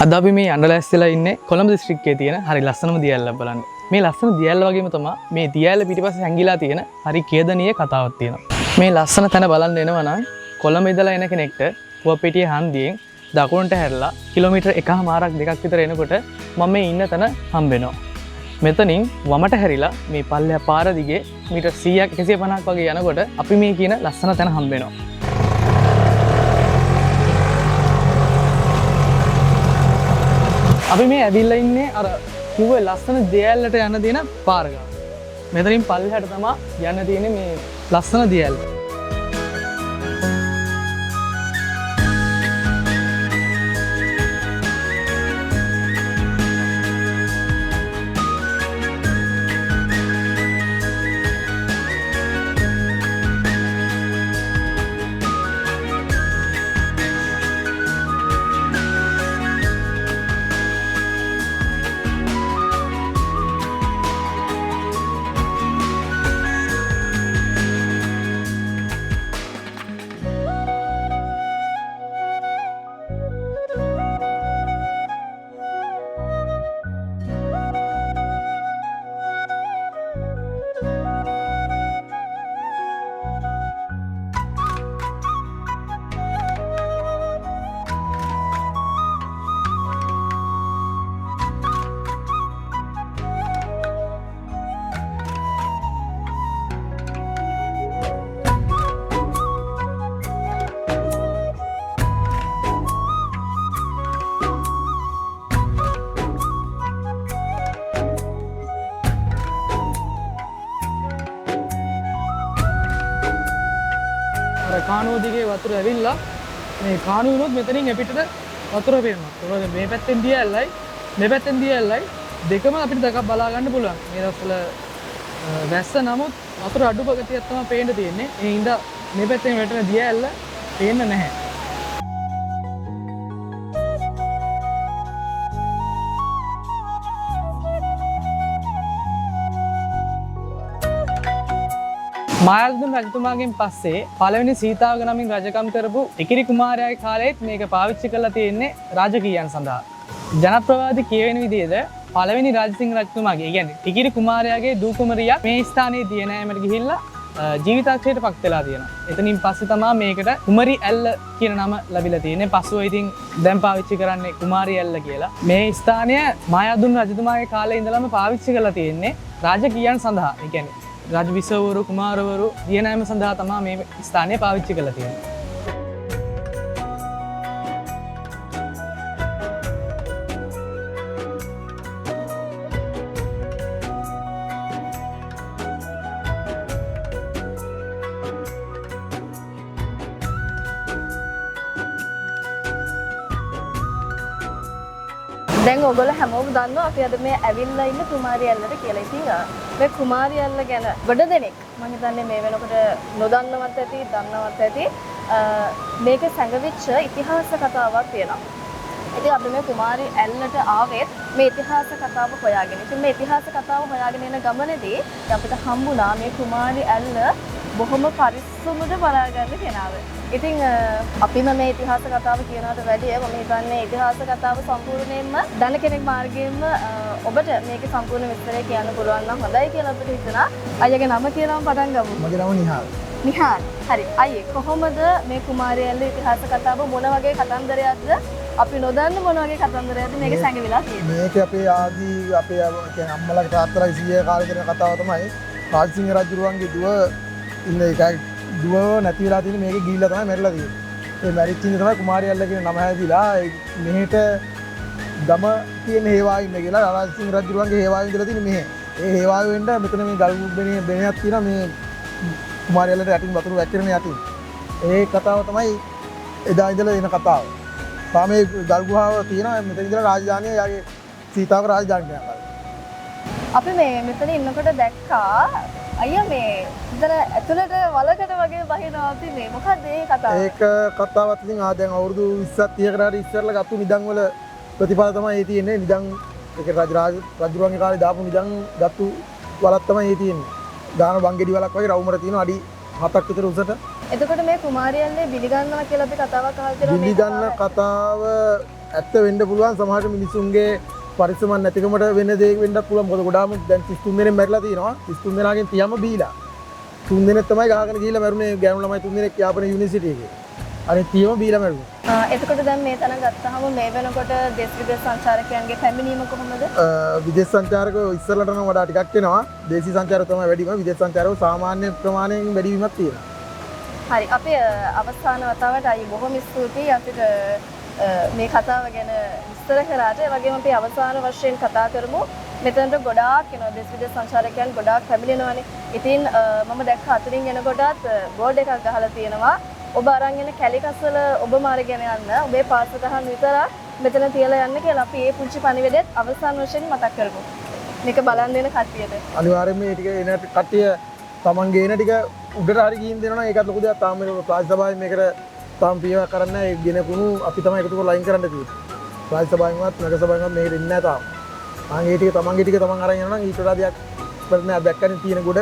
අද අපි මේ යන්න ලැස්තිලා ඉන්නේ කොළඹ දිස්ත්‍රික්කයේ තියෙන හරි ලස්සනම දියැල්ලක් බලන්න. මේ ලස්සන දියැල්ල වගේම තමයි මේ දියැල්ල පිටිපස්සේ හැංගිලා තියෙන හරි කේදනීය කතාවක් තියෙනවා. මේ ලස්සන තැන බලන්න එනවා නම් කොළඹ ඉඳලා එන කෙනෙක්ට පුවප්පිටිය හන්දියෙන් දකුණට හැරිලා කිලෝමීටර් 1.5ක් දෙකක් විතර එනකොට මම මේ ඉන්න තැන හම්බ වෙනවා. මෙතනින් වමට හැරිලා මේ පල්ලෙහා පාර දිගේ මීටර් 100ක් 150ක් වගේ යනකොට අපි මේ කියන ලස්සන තැන හම්බ වෙනවා. අපි මේ ඇවිල්ලා ඉන්නේ අර කිව්වේ ලස්සන දියැලට යන දින පාර ගාන. මෙතනින් පල්ලෙහාට තමයි යන්න තියෙන්නේ මේ ලස්සන දියැල. කානුව දිගේ වතුර ඇවිල්ලා මේ කානුවනොත් මෙතනින් එපිටට වතුර පේනවා. ඒකද මේ පැත්තෙන් දියැලයි මේ පැත්තෙන් දියැලයි දෙකම අපිට දෙකක් බලා ගන්න පුළුවන්. මේ දවස්වල වැස්ස නමුත් වතුර අඩු ගතියක් තමයි පේන්න තියෙන්නේ. ඒ හින්දා මේ පැත්තෙන් වැටෙන දියැල පේන්න නැහැ. මායාදුන් රජතුමාගෙන් පස්සේ පළවෙනි සීතාවක නමින් රජකම් කරපු ටිකිරි කුමාරයාගේ කාලෙත් මේක පාවිච්චි කරලා තියෙන්නේ රාජකීයයන් සඳහා. ජනප්‍රවාදී කියවෙන විදිහට පළවෙනි රාජසිංහ රජතුමාගේ, ඒ කියන්නේ ටිකිරි කුමාරයාගේ දූ කුමරියක් මේ ස්ථානයේ දියනෑමට ගිහිල්ලා ජීවිතාක්ෂයට පත් වෙලා තියෙනවා. එතනින් පස්සේ තමයි මේකට කුමරි ඇල්ල කියන නම ලැබිලා තියෙන්නේ. පස්සුව ඉතින් දැන් පාවිච්චි කරන්නේ කුමාරි ඇල්ල කියලා. මේ ස්ථානය මායාදුන් රජතුමාගේ කාලේ ඉඳලම පාවිච්චි කරලා තියෙන්නේ රාජකීයයන් සඳහා. ඒ කියන්නේ රජ විසවරු කුමාරවරු දියනෑම සඳහා තමයි මේ ස්ථානය පාවිච්චි කරලා තියෙන්නේ. දැන් ඔයගොල්ලෝ හැමෝම දන්නවා අපි අද මේ ඇවිල්ලා ඉන්නේ කුමාරි ඇල්ලට කියලා. ඉතින් මේ කුමාරි ඇල්ල ගැන ගොඩ දෙනෙක් මම හිතන්නේ මේ වෙනකොට නොදන්නවත් ඇති, දන්නවත් ඇති. මේක සැඟවිච්ච ඉතිහාස කතාවක් තියෙනවා. ඉතින් අපි මේ කුමාරි ඇල්ලට ආවෙත් මේ ඉතිහාස කතාව හොයාගෙන. ඉතින් මේ ඉතිහාස කතාව හොයාගෙන යන ගමනේදී අපිට හම්බුණා මේ කුමාරි ඇල්ල බොහොම පරිස්සමට බලාගන්න කෙනාව. ඉතින් අපිම මේ ඉතිහාස කතාව කියනකට වැඩිය මම හිතන්නේ ඉතිහාස කතාව සම්පූර්ණයෙන්ම දන්න කෙනෙක් මාර්ගයෙන්ම ඔබට මේකේ සම්පූර්ණ විස්තරය කියන්න පුළුවන් නම් හොඳයි කියලා අපිට හිතෙනවා. අයියාගේ නම කියලාම පටන් ගමු. මගේ නම නිහාල්. නිහාල්. හරි. අයියේ කොහොමද මේ කුමාරි ඇල්ල ඉතිහාස කතාව මොන වගේ කතන්දරයක්ද? අපි නොදන්න මොන වගේ කතන්දරයක්ද මේක සැඟවිලා තියෙන්නේ? මේක අපේ ආදී අපේ කියන්නේ අම්මලාගේ තාත්තලාගේ සීයේ කාලේ කරන කතාව තමයි රාජසිංහ රජුරුවන්ගේ දුව ඉන්න එකයි දුව නැති වෙලා තියෙන මේකේ ගිහිල්ලා තමයි මැරිලා තියෙන්නේ. ඒ මැරිච්ච ඉන්න තමයි කුමාරි ඇල්ල කියන නම හැදිලා මෙහෙට ගම තියෙන හේවාව ඉන්න කියලා රාජසිංහ රජුරුවන්ගේ හේවාව ඉඳලා තියෙන මෙහෙ. ඒ හේවාව වෙන්න මෙතන මේ ගල් බෙනයක් තියෙනවා මේ කුමාරි ඇල්ලට යටින් වතුර වැක්කිරෙන යටින්. ඒ කතාව තමයි එදා ඉඳලා එන කතාව. මේ ගල් ගුහාව තියෙනවා මෙතන ඉඳලා රාජධානිය යාගේ සීතාවක රාජධානිය යනවා. අපි මේ මෙතන ඉන්නකොට දැක්කා අයියා මේ ඉතන ඇතුළට වලකට වගේ බහිනවා තිනේ. මොකක්ද ඒ කතාව? ඒක කතාවක් ඉතින් දැන් අවුරුදු 20ක් 30කට හරි ඉස්සරලා ගත්තු නිදන් වල ප්‍රතිඵල තමයි ඒ තියෙන්නේ. නිදන් ඒක රජුරුවන්ගේ කාලේ දාපු නිදන් ගත්තු වලක් තමයි ඒ තියෙන්නේ. දාන වංගෙඩි වලක් වගේ රවුමර තියෙනවා අඩි 7ක් විතර උසට. එතකොට මේ කුමාරියල්ලේ බිලි ගන්නවා කියලා අපි කතාවක් අහලා තියෙනවා. බිලි ගන්න කතාව ඇත්ත වෙන්න පුළුවන් සමහර මිනිසුන්ගේ පරිස්සමක් නැතිකමට වෙන දෙයක් වෙන්නත් පුළුවන්. මොකද ගොඩාම දැන් 33 දෙනෙක් මැරිලා තියෙනවා. 33 දෙනාගෙන් 30ම බීලා. 3 දෙනෙක් තමයි ගහගෙන ගිහිල්ලා මැරුණේ ගෑනු ළමයි 3 දෙනෙක් යාපන යුනිවර්සිටි එකේ. අනිත් 30ම බීලා මැරුණා. එතකොට දැන් මේ තැන ගත්තාම මේ වෙනකොට දේශ විදේශ සංචාරකයන්ගේ පැමිණීම කොහොමද? විදේශ සංචාරකයෝ ඉස්සරලට නම් වඩා ටිකක් එනවා. දේශීය සංචාරක තමයි වැඩිම. විදේශ සංචාරකයෝ සාමාන්‍ය ප්‍රමාණයෙන් වැඩිවීමක් තියෙනවා. හරි අපි අවසාන වතාවට අයි බොහොම ස්තුතියි අපිට මේ කතාව ගැන විස්තර කරාට. ඒ වගේම අපි අවසාන වශයෙන් කතා කරමු. මෙතනට ගොඩාක් එනවා දේශ විදේශ සංචාරකයන් ගොඩාක් පැමිණෙනවානේ. ඉතින් මම දැක්ක අතරින් එනකොටත් බෝඩ් එකක් ගහලා තියෙනවා. ඔබ අරන් එන කැලිකස්වල ඔබ මාර්ගෙන යන්න ඔබේ පාස් සටහන් විතරක් මෙතන තියලා යන්න කියලා අපි මේ පුංචි පණිවිඩෙත් අවසාන වශයෙන් මතක් කරමු. මේක බලන් දෙන කට්ටියට. අනිවාර්යයෙන්ම මේ ටික එන කට්ටිය තමන්ගේ එන ටික උඩට හරි ගිහින් දෙනවා. ඒකත් ලොකු දෙයක්. තාම මේක ප්‍රාදේශ සභාවෙන් මේකට තාම පියවර කරන්න නැහැ. ඒ ගෙනකුණු අපි තමයි එකතු කරලා ලයින් කරන්න තියෙන්නේ. ප්‍රාදේශ සභාවෙන්වත් නගර සභාවෙන්වත් මේකට එන්නේ නැහැ තාම. මම ඒ ටික තමන්ගේ ටික තමන් අරන් යනවා නම් ඊට වඩා දෙයක් කරන්න බැක්කනේ තියෙන ගොඩ